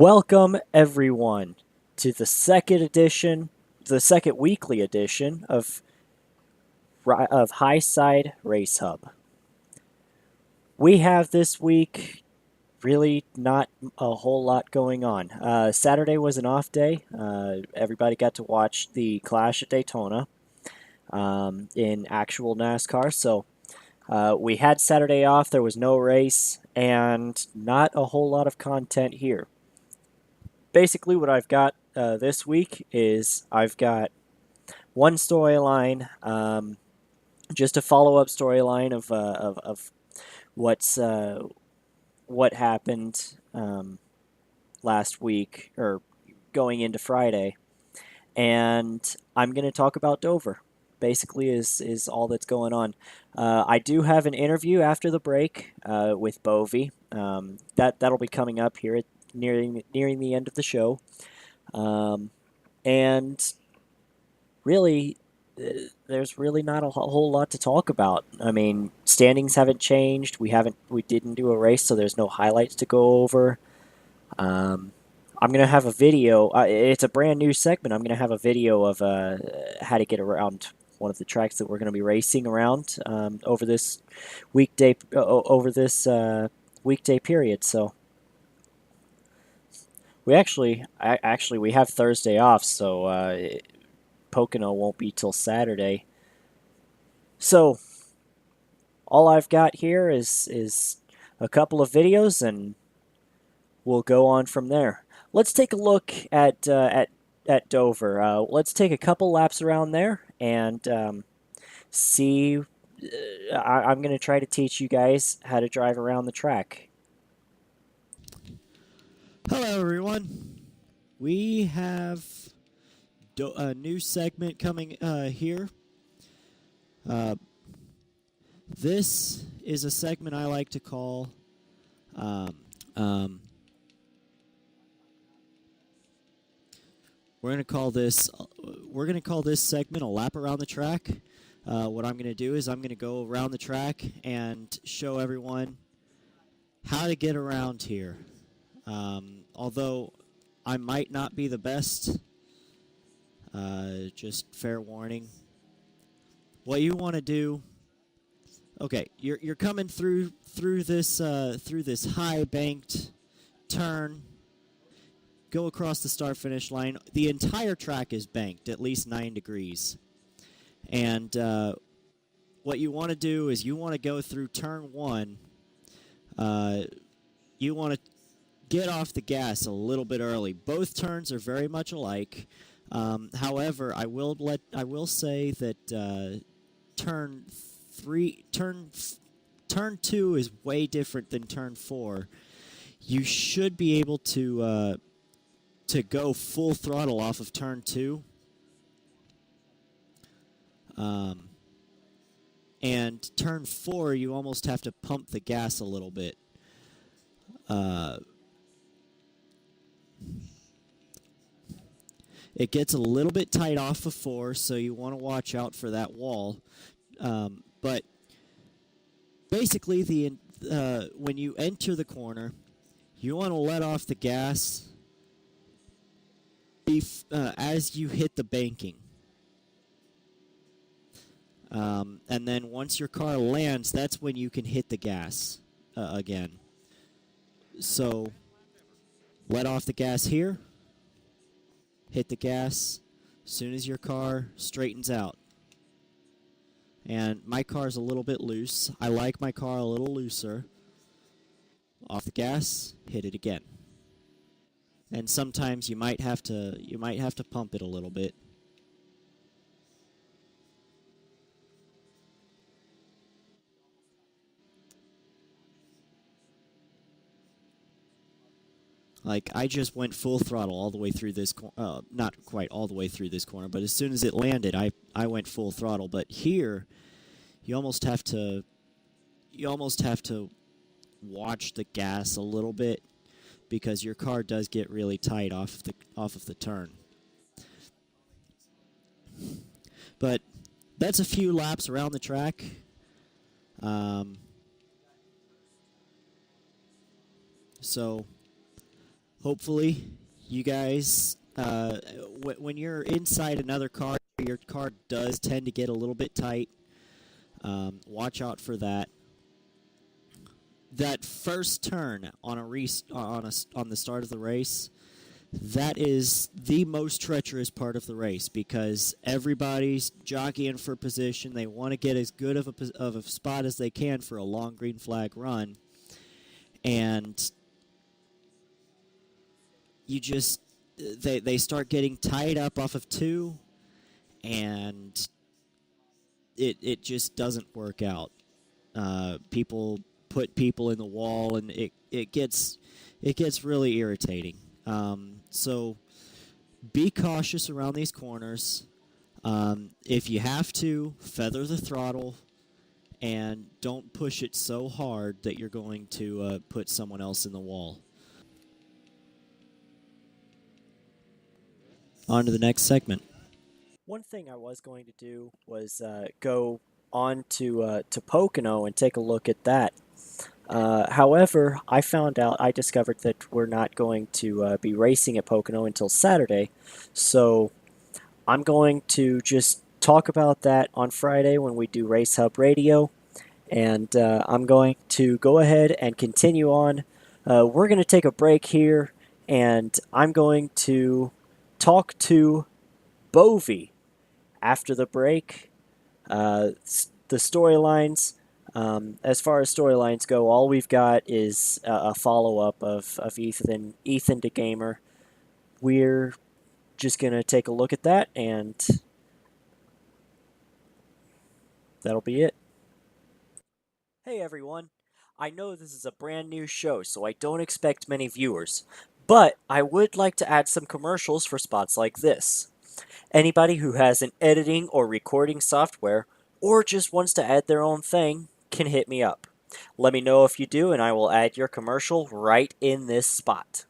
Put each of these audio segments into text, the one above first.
Welcome everyone to the second weekly edition of High Side Race Hub. We have this week really not a whole lot going on. Saturday was an off day. Everybody got to watch the Clash at Daytona in actual NASCAR. So we had Saturday off. There was no race and not a whole lot of content here. Basically, what I've got this week is I've got one storyline, just a follow up storyline of what's what happened last week or going into Friday, and I'm going to talk about Dover. Basically, is all that's going on. I do have an interview after the break with Bovey. That'll be coming up here nearing the end of the show, and really, there's really not a whole lot to talk about. I mean, standings haven't changed. We didn't do a race, so there's no highlights to go over. Um, I'm gonna have a video. It's a brand new segment. I'm gonna have a video of how to get around one of the tracks that we're gonna be racing around over this weekday period. So we have Thursday off, so Pocono won't be till Saturday. So all I've got here is a couple of videos, and we'll go on from there. Let's take a look at Dover. Let's take a couple laps around there and see. I'm going to try to teach you guys how to drive around the track. Hello, everyone. We have a new segment coming here. This is a segment I like to call we're going to call this segment a lap around the track. What I'm going to do is I'm going to go around the track and show everyone how to get around here. Although I might not be the best, just fair warning. What you want to do? Okay, you're coming through this high banked turn. Go across the start finish line. The entire track is banked, at least 9 degrees. And what you want to do is you want to go through turn 1. You want to get off the gas a little bit early. Both turns are very much alike. However, I will say that turn 2 is way different than turn 4. You should be able to go full throttle off of turn 2. And turn 4, you almost have to pump the gas a little bit. It gets a little bit tight off of 4, so you want to watch out for that wall. But basically, when you enter the corner, you want to let off the gas as you hit the banking. And then once your car lands, that's when you can hit the gas again. So let off the gas here. Hit the gas as soon as your car straightens out. And my car's a little bit loose. I like my car a little looser. Off the gas, hit it again. And sometimes you might have to pump it a little bit. Like, I just went full throttle all the way through this not quite all the way through this corner, but as soon as it landed, I went full throttle. But here, you almost have to watch the gas a little bit because your car does get really tight off of the turn. But that's a few laps around the track. So hopefully, you guys, when you're inside another car, your car does tend to get a little bit tight. Watch out for that. That first turn on on the start of the race, that is the most treacherous part of the race because everybody's jockeying for position. They want to get as good of a spot as they can for a long green flag run, and you just they start getting tied up off of two, and it just doesn't work out. People put people in the wall, and it gets really irritating. So be cautious around these corners. If you have to, feather the throttle, and don't push it so hard that you're going to put someone else in the wall. On to the next segment. One thing I was going to do was go on to Pocono and take a look at that. However, I discovered that we're not going to be racing at Pocono until Saturday, so I'm going to just talk about that on Friday when we do Race Hub Radio, and I'm going to go ahead and continue on. We're going to take a break here, and I'm going to talk to Bovey after the break. The storylines. As far as storylines go, all we've got is a follow-up of Ethan DeGamer. We're just going to take a look at that, and that'll be it. Hey everyone, I know this is a brand new show, so I don't expect many viewers, but I would like to add some commercials for spots like this. Anybody who has an editing or recording software, or just wants to add their own thing, can hit me up. Let me know if you do, and I will add your commercial right in this spot.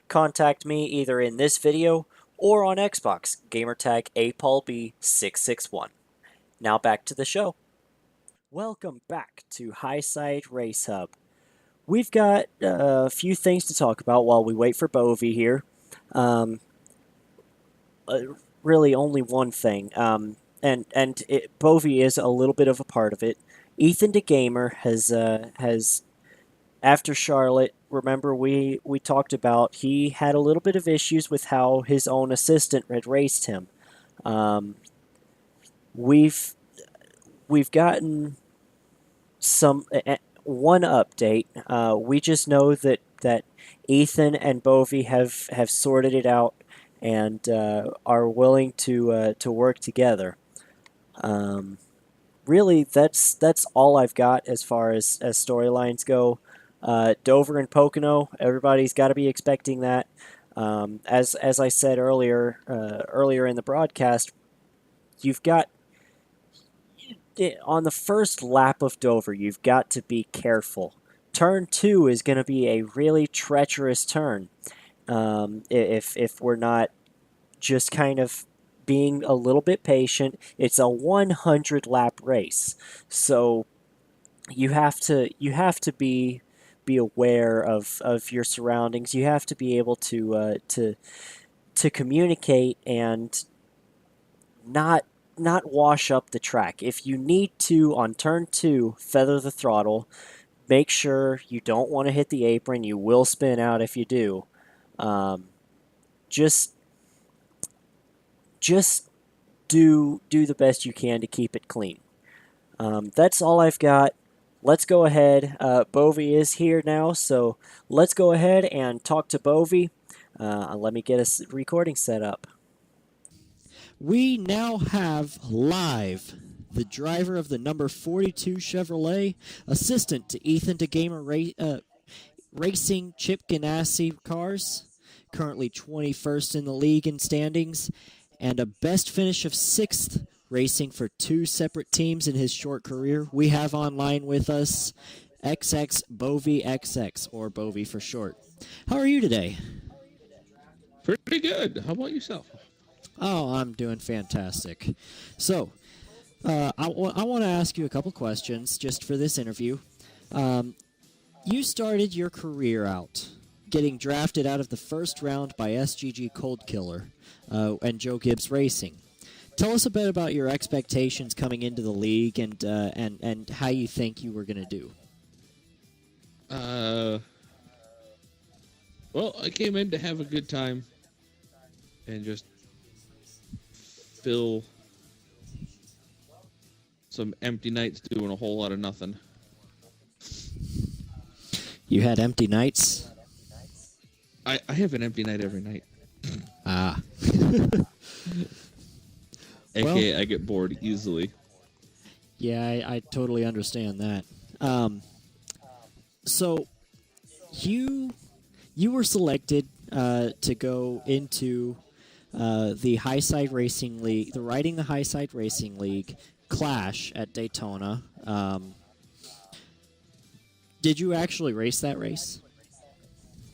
Contact me either in this video or on Xbox, gamertag APaulB661. Now back to the show. Welcome back to Highside Race Hub. We've got a few things to talk about while we wait for Bovey here. Really only one thing, and Bovey is a little bit of a part of it. Ethan DeGamer has after Charlotte. Remember we talked about he had a little bit of issues with how his own assistant had raced him. We've gotten one update. We just know that Ethan and Bovey have sorted it out and are willing to work together. Really, that's all I've got as far as storylines go. Dover and Pocono, everybody's got to be expecting that. As I said earlier in the broadcast, you've got on the first lap of Dover, you've got to be careful. Turn 2 is going to be a really treacherous turn. If we're not just kind of being a little bit patient, it's a 100 lap race, so you have to be aware of your surroundings. You have to be able to communicate and not wash up the track. If you need to on turn 2 feather the throttle, make sure you don't want to hit the apron. You will spin out if you do. Just do the best you can to keep it clean. That's all I've got. Let's go ahead. Bovey is here now, so let's go ahead and talk to Bovey. Let me get a recording set up. We now have live the driver of the number 42 Chevrolet, assistant to Ethan DeGamer Racing Chip Ganassi cars, currently 21st in the league in standings, and a best finish of 6th, racing for 2 separate teams in his short career. We have online with us XX Bovey XX, or Bovey for short. How are you today? Pretty good. How about yourself? Oh, I'm doing fantastic. So, I want to ask you a couple questions just for this interview. You started your career out getting drafted out of the first round by SGG Cold Killer and Joe Gibbs Racing. Tell us a bit about your expectations coming into the league and how you think you were going to do. Well, I came in to have a good time and just fill some empty nights doing a whole lot of nothing. You had empty nights? I have an empty night every night. Ah. AKA, I get bored easily. Yeah, I totally understand that. So, you were selected to go into the Highside Racing League, the Riding the Highside Racing League Clash at Daytona. Did you actually race that race?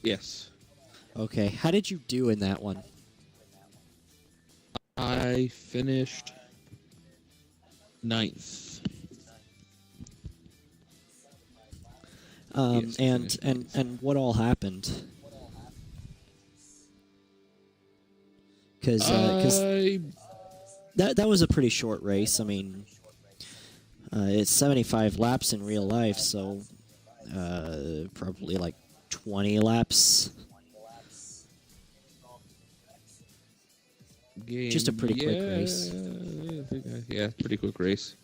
Yes. Okay. How did you do in that one? I finished 9th. Yes, And what all happened? Because that was a pretty short race. I mean, it's 75 laps in real life, so probably like 20 laps. Just a pretty quick race. Yeah, pretty quick race.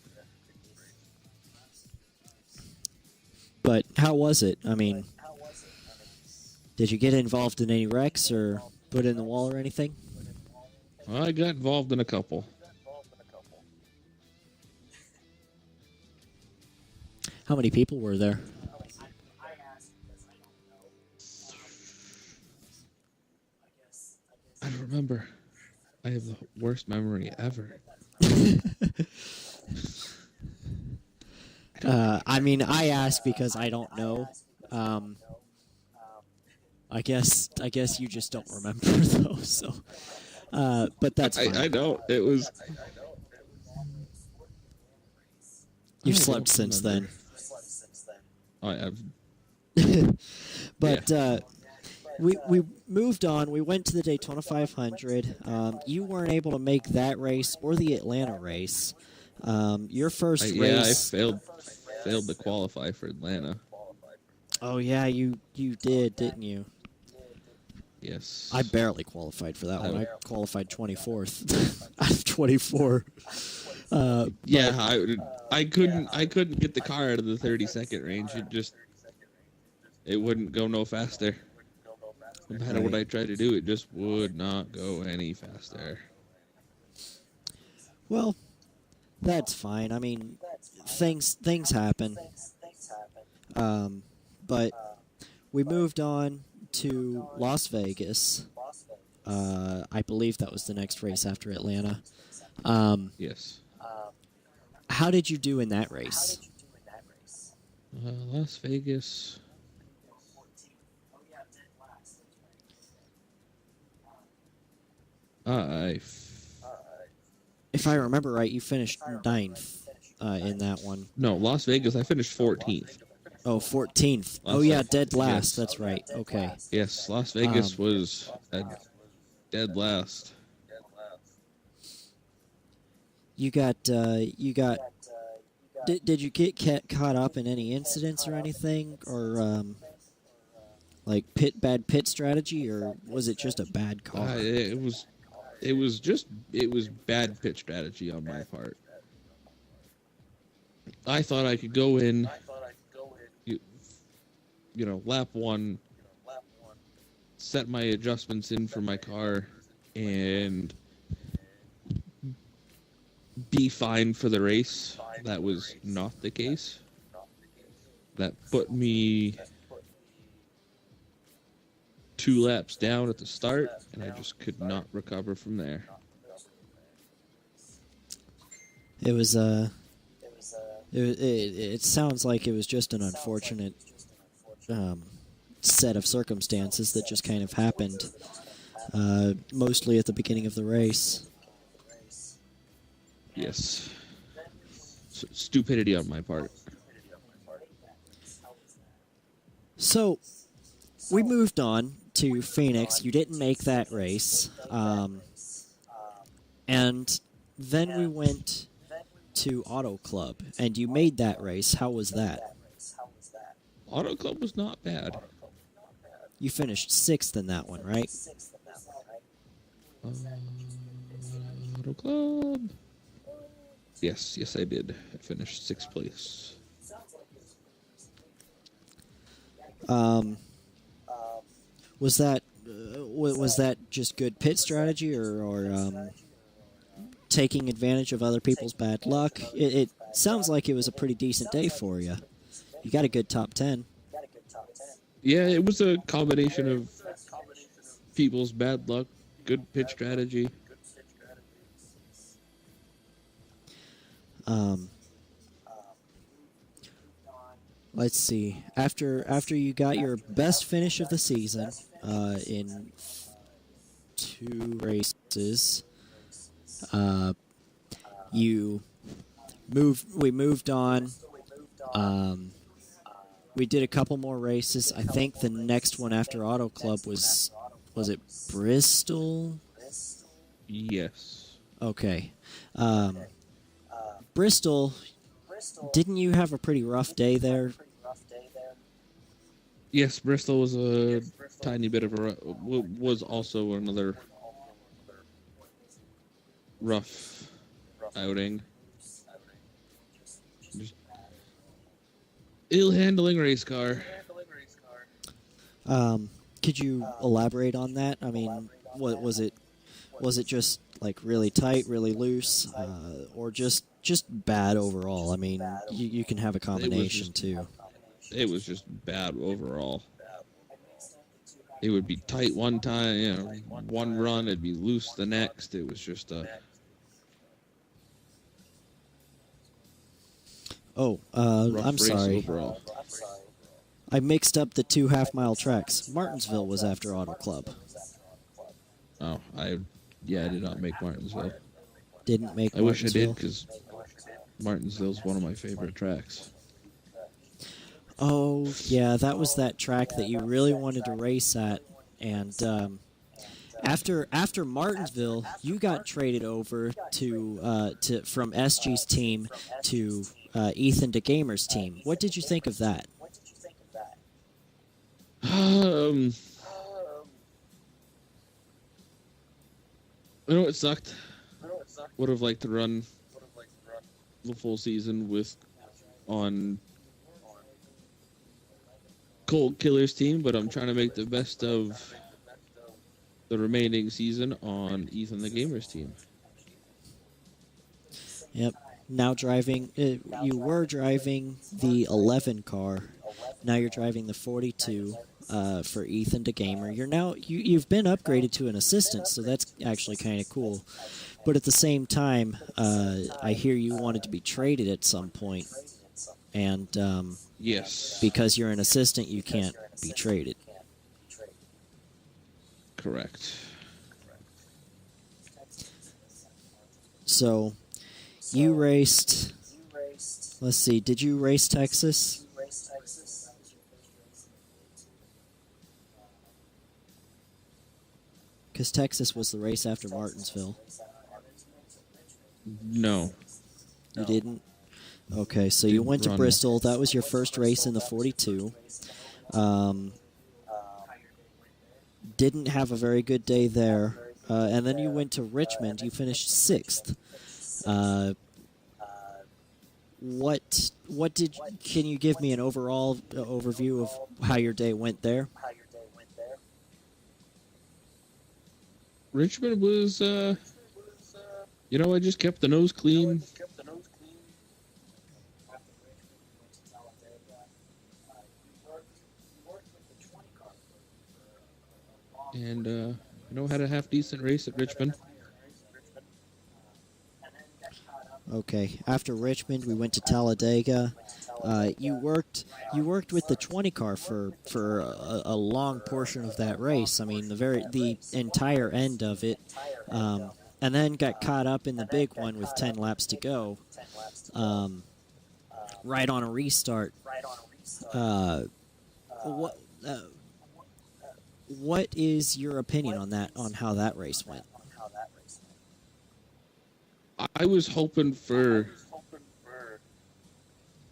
But how was it? I mean, did you get involved in any wrecks or put in the wall or anything? Well, I got involved in a couple. How many people were there? I don't remember. I have the worst memory ever. I mean, I ask because I don't know. I guess you just don't remember though. So, but that's fine. I don't. It was. You've I slept don't since remember. then. I have. But we moved on. We went to the Daytona 500. You weren't able to make that race or the Atlanta race. Your first race. I failed to qualify for Atlanta. Oh yeah, you did, didn't you? Yes. I barely qualified for that one. I qualified 24th out of 24. Yeah, I couldn't get the car out of the 30-second range. It wouldn't go no faster. No matter what I tried to do, it just would not go any faster. Well, that's fine. I mean, things happen. But we moved on to Las Vegas. I believe that was the next race after Atlanta. Yes. How did you do in that race? Las Vegas. If I remember right, you finished 9th in that one. No, Las Vegas, I finished 14th. Oh, 14th. Las Oh, yeah, Vegas. dead last. Yes. That's right. Okay. Yes, Las Vegas was a dead last. You got. Did you get caught up in any incidents or anything, or like bad pit strategy, or was it just a bad car? It was bad pitch strategy on my part. I thought I could go in, lap one, set my adjustments in for my car, and be fine for the race. That was not the case. That put me 2 laps down at the start, and I just could not recover from there. It was it sounds like it was just an unfortunate set of circumstances that just kind of happened, mostly at the beginning of the race. Yes. Stupidity on my part. So, we moved on to Phoenix. You didn't make that race. And then we went to Auto Club, and you made that race. How was that? Auto Club was not bad. You finished 6th in that one, right? Auto Club. Yes, I did. I finished 6th place. Was that just good pit strategy, or taking advantage of other people's bad luck? It sounds like it was a pretty decent day for you. You got a good top 10. Yeah, it was a combination of people's bad luck, good pit strategy. Let's see. After you got your best finish of the season in 2 races, we moved on. We did a couple more races. I think the next one after Auto Club was it Bristol? Yes. Okay. Bristol, didn't you have a pretty rough day there? Yes, Bristol was a tiny bit of was also another rough outing. Just ill-handling race car. Could you elaborate on that? I mean, was it just like really tight, really loose, or just bad overall? I mean, you can have a combination too. It was just bad overall. It would be tight one time, one run, it'd be loose the next. It was just a... Oh, rough I'm race sorry. Overall. I mixed up the 2 half-mile tracks. Martinsville was after Auto Club. Oh, I did not make Martinsville. Didn't make I wish I Martinsville? did, because Martinsville's one of my favorite tracks. Oh, yeah, that was that track that you really wanted to race at. And after Martinsville, you got traded over to from SG's team to Ethan DeGamer's team. What did you think of that? I know it sucked. Would have liked to run the full season on Cold Killer's team, but I'm trying to make the best of the remaining season on Ethan the Gamer's team. Yep. Now driving, you were driving the 11 car. Now you're driving the 42 for Ethan DeGamer. You've been upgraded to an assistant, so that's actually kind of cool. But at the same time, I hear you wanted to be traded at some point, and Yes, because you're an assistant, you can't be traded. correct. So you raced. Let's see. Did you race Texas? Because Texas was the race after Martinsville. No. You didn't? Okay, so you went to run. Bristol. That was your first race in the 42. Didn't have a very good day there. And then you went to Richmond. You finished 6th. Can you give me an overall overview of how your day went there? Richmond was, I just kept the nose clean. And, had a half-decent race at Richmond. Okay. After Richmond, we went to Talladega. You worked with the 20 car for a long portion of that race. I mean, the entire end of it, and then got caught up in the big one with 10 laps to go, right on a restart. what is your opinion on that? On how that race went? I was hoping for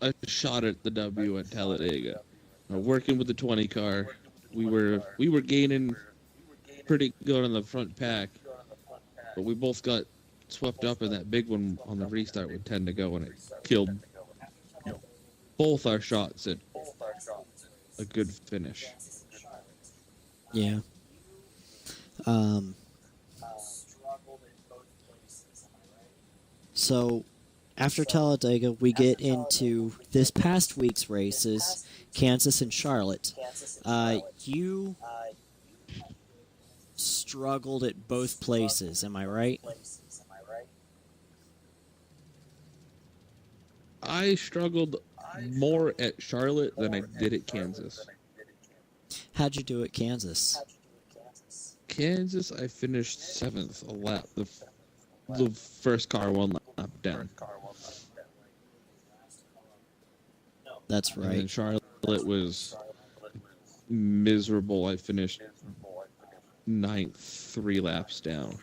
a shot at the W at Talladega. Working with the 20 car, we were gaining pretty good on the front pack, but we both got swept up in that big one on the restart with 10 to go, and it killed both our shots at a good finish. Yeah. So, after Talladega, we get into this past week's races, Kansas and Charlotte. You struggled at both places, am I right? I struggled more at Charlotte than I did at Kansas. How'd you do at Kansas? Kansas, I finished 7th a lap. The first car one lap down. That's And then right. Charlotte was miserable. I finished 9th, 3 laps down.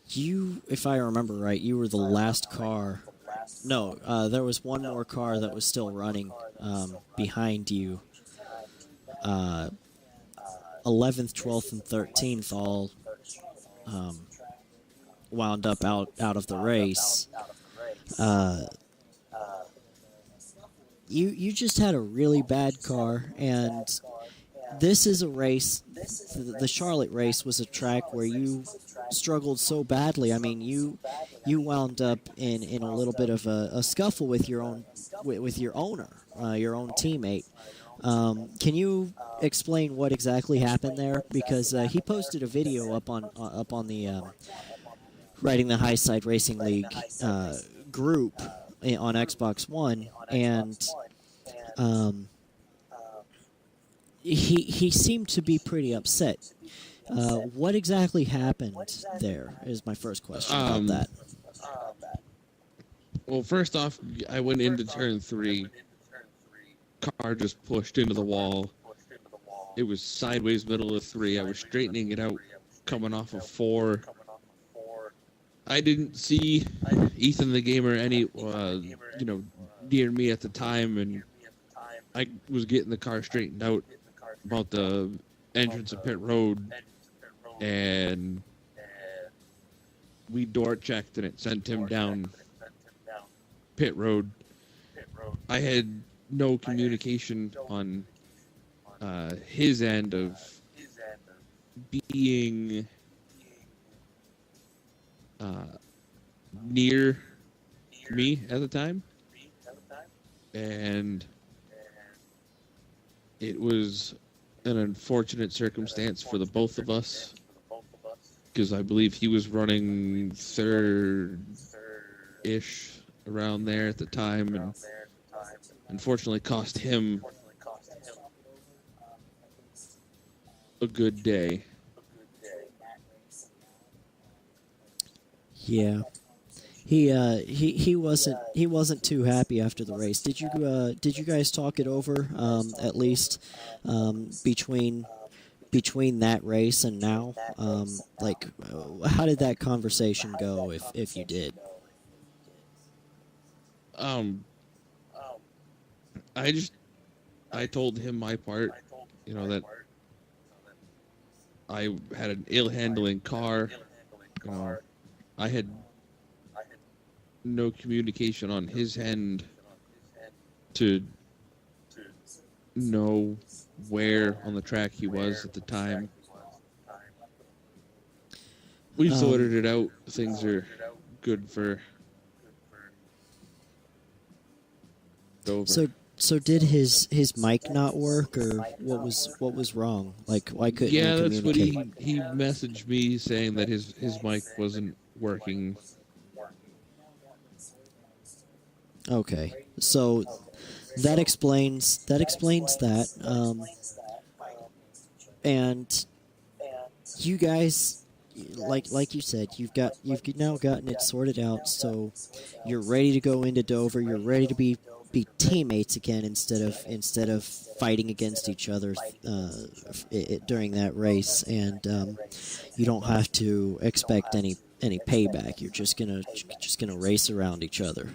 You, if I remember right, you were the last car. No, there was one more car that was still running behind you. 11th, 12th, and 13th all wound up out of the race. You just had a really bad car, and this is a race. The Charlotte race was a track where you struggled so badly. I mean, you wound up in a little bit of a scuffle with your own with your owner, your own teammate. Can you explain what exactly happened there? Because he posted a video up on the Riding the High Side Racing League group on Xbox One, and he seemed to be pretty upset. What exactly happened there is my first question about that. Well, first off, I went into turn 3. Car just pushed into the wall. It was sideways middle of 3. I was straightening it out, coming off of 4. I didn't see Ethan the Gamer near me at the time, and I was getting the car straightened out about the entrance of pit road, and we door checked, and it sent him down pit road. I had no communication on his end of being near me at the time, and it was an unfortunate circumstance for the both of us, because I believe he was running third-ish around there at the time, and unfortunately cost him a good day. Yeah, he wasn't too happy after the race. Did you guys talk it over at least between that race and now? How did that conversation go, if you did? I told him my part, that I had an ill-handling car. I had no communication on his end to know where on the track he was at the time. We sorted it out. Things are good for over. So did his mic not work, or what was wrong? Like, why couldn't he that's communicate? what he messaged me, saying that his mic wasn't working. Okay, so that explains that. And you guys, like you said, you've now gotten it sorted out. So you're ready to go into Dover. You're ready to be be teammates again instead of fighting against each other during that race, and you don't have to expect any payback. You're just gonna race around each other.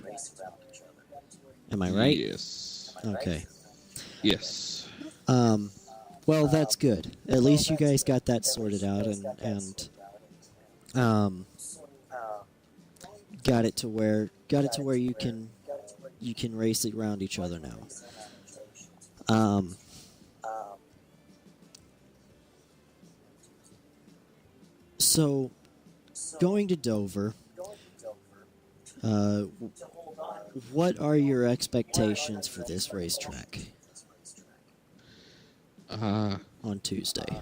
Am I right? Yes. Okay. Yes. Well, that's good. At least you guys got that sorted out, and got it to where you can race around each other now. So going to Dover, what are your expectations for this racetrack on Tuesday?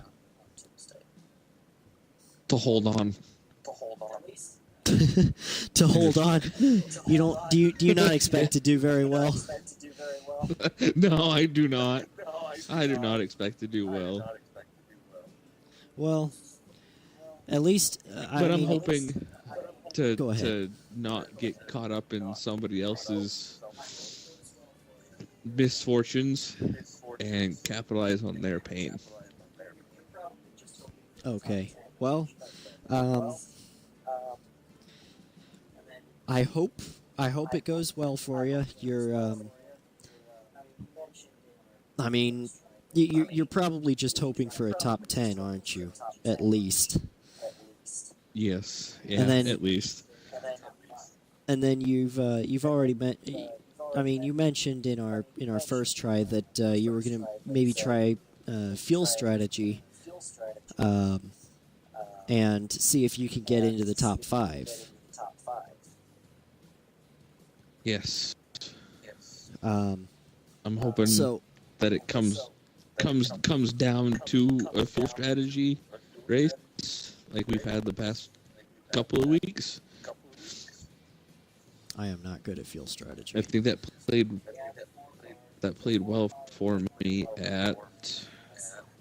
To hold on. To hold on. You don't do you not expect to do very well? No, I do not. I do not expect to do well. Well, at least But I'm hoping Go to ahead. not get caught up in somebody else's misfortunes and capitalize on their pain. Okay. Well, I hope it goes well for you. I mean, you're probably just hoping for a top 10, aren't you? At least. Yes, yeah, And then- at least. And then you've already you mentioned in our first try that you were going to maybe try fuel strategy, and see if you can get into the top 5. Yes, Um, I'm hoping so that it comes down to a full strategy race like we've had the past couple of weeks. I am not good at fuel strategy. I think that played well for me at.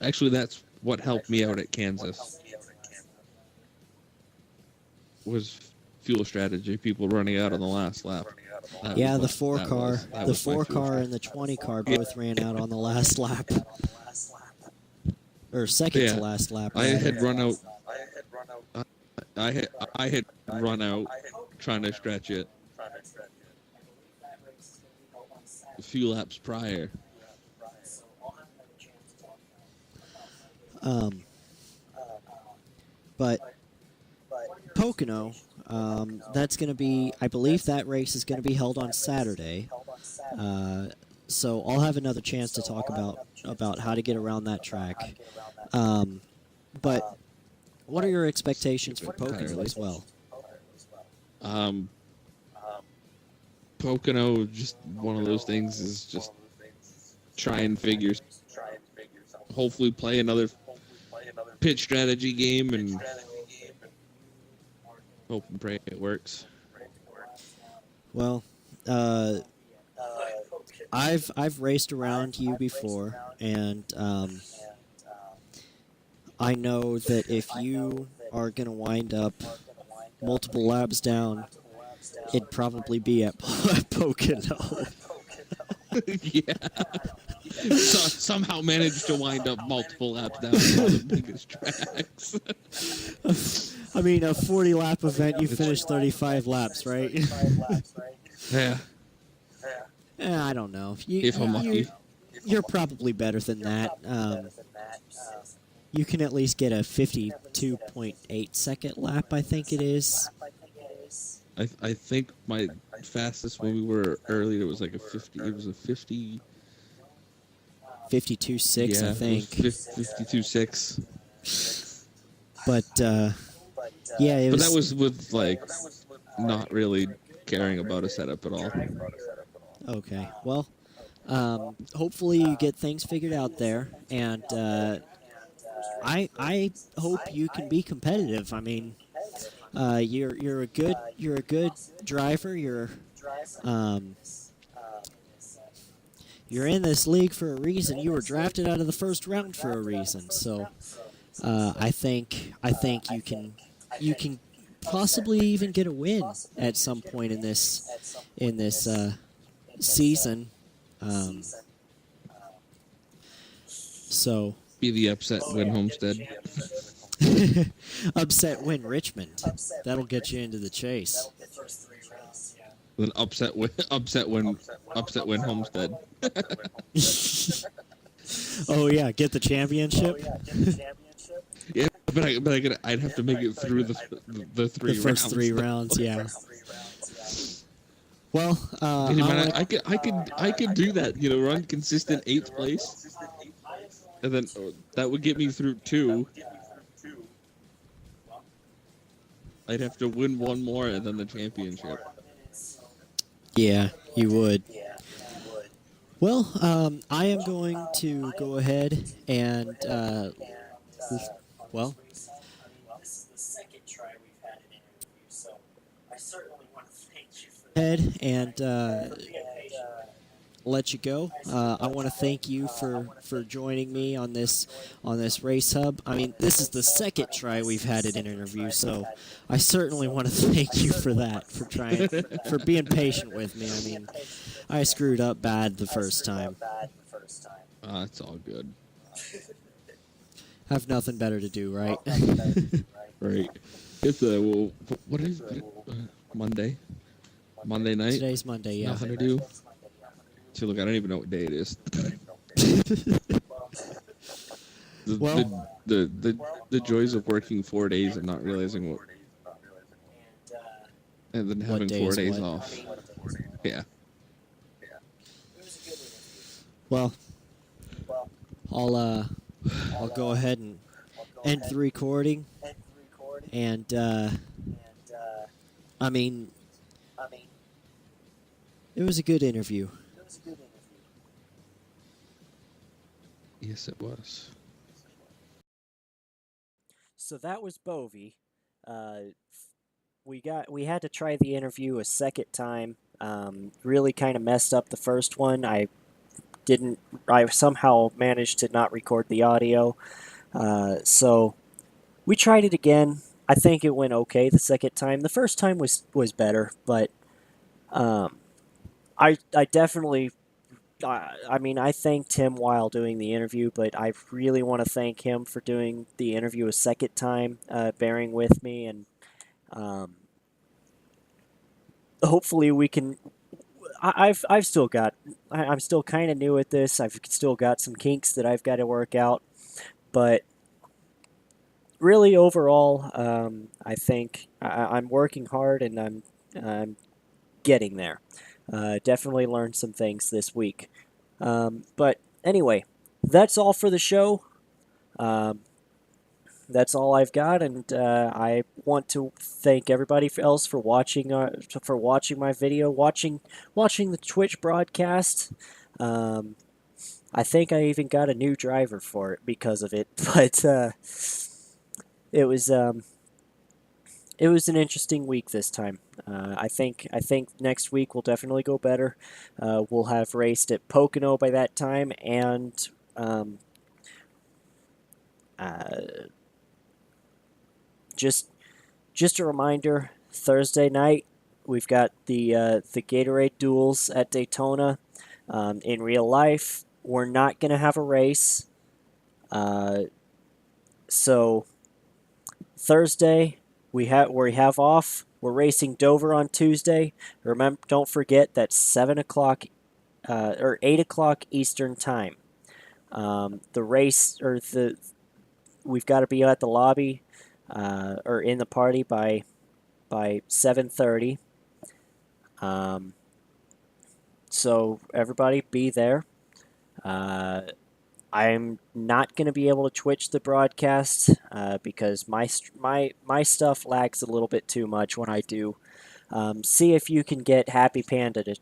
Actually, that's what helped me out at Kansas. Was fuel strategy. People running out on the last lap. That Yeah, was the my- 4 that car, was- that the was my 4 fuel car, and the 20 car both ran out on the last lap, or second Yeah. to last lap. I rather. had run out. I had run out trying to stretch it a few laps prior. But Pocono, that's going to be, I believe that race is going to be held on Saturday. So I'll have another chance to talk about how to get around that track. But what are your expectations for Pocono as well? Pocono, just one of those things, is just try and figure. Hopefully, play another pitch strategy game and hope and pray it works. Well, I've raced around you before, and I know that if you are going to wind up multiple laps down, it'd probably be at Pocono. Yeah. Somehow managed to wind up multiple laps down one of the biggest tracks. I mean, a 40-lap event, you finish 35 laps, right? Yeah. I don't know. If I'm lucky. You're probably better than that. You can at least get a 52.8 second lap, I think it is. I think my fastest when we were earlier was like a 50. It was a 50. 52.6, I think. 52.6. But yeah, it But was. that was with like not really caring about a setup at all. Okay. Well, hopefully you get things figured out there, and I hope you can be competitive. I mean, you're a good driver. You're in this league for a reason. You were drafted out of the first round for a reason. So I think you can possibly even get a win at some point in this season. So Be the upset win Homestead. upset win Richmond. That'll get you into the chase. Then upset win Homestead. Oh yeah, get the championship. Yeah, I'd have to make it through the three The first rounds. 3 rounds, yeah. Well, Hey, man, I could do that. Run consistent 8th place, and then that would get me through 2. I'd have to win 1 more and then the championship. yeah, you would. Well, I am going to go ahead and let you go. I want to thank you for joining me on this race hub. I mean, this is the second try we've had at an interview, so I certainly want to thank you for that, for being patient with me. I mean, I screwed up bad the first time. It's all good. I have nothing better to do, right? Right. It's what is it? Monday night. Today's Monday, yeah. Nothing to do. See, look, I don't even know what day it is. The joys of working 4 days and not realizing what, and then having 4 days off. Yeah. Well, I'll go ahead and end the recording, and I mean, it was a good interview. Yes, it was. So that was Bovey. We had to try the interview a second time. Really kind of messed up the first one. I somehow managed to not record the audio. So we tried it again. I think it went okay the second time. The first time was better, but I definitely. I mean, I thanked him while doing the interview, but I really want to thank him for doing the interview a second time, bearing with me, and hopefully we can. I've still got. I'm still kind of new at this. I've still got some kinks that I've got to work out, but really overall, I think I'm working hard and I'm getting there. Definitely learned some things this week. But anyway, that's all for the show. That's all I've got, and I want to thank everybody else for watching my video, watching the Twitch broadcast. I think I even got a new driver for it because of it, but it was an interesting week this time. I think next week will definitely go better. We'll have raced at Pocono by that time, and just a reminder: Thursday night we've got the Gatorade duels at Daytona. In real life, we're not gonna have a race, so Thursday. We have off. We're racing Dover on Tuesday. Remember, don't forget that's 7:00 or 8:00 Eastern time. The race we've got to be at the lobby or in the party by 7:30. So everybody be there. I'm not going to be able to Twitch the broadcast because my stuff lags a little bit too much when I do. See if you can get Happy Panda to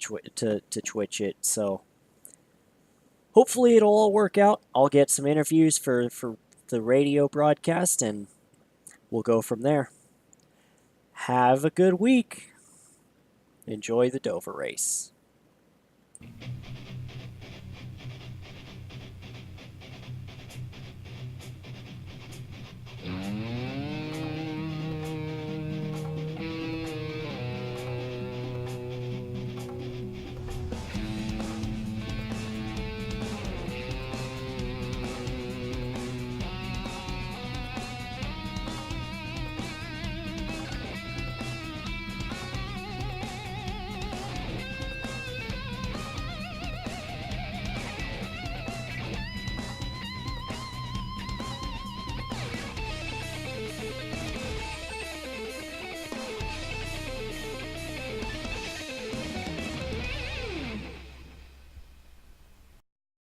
Twitch it. So hopefully it'll all work out. I'll get some interviews for the radio broadcast, and we'll go from there. Have a good week. Enjoy the Dover race.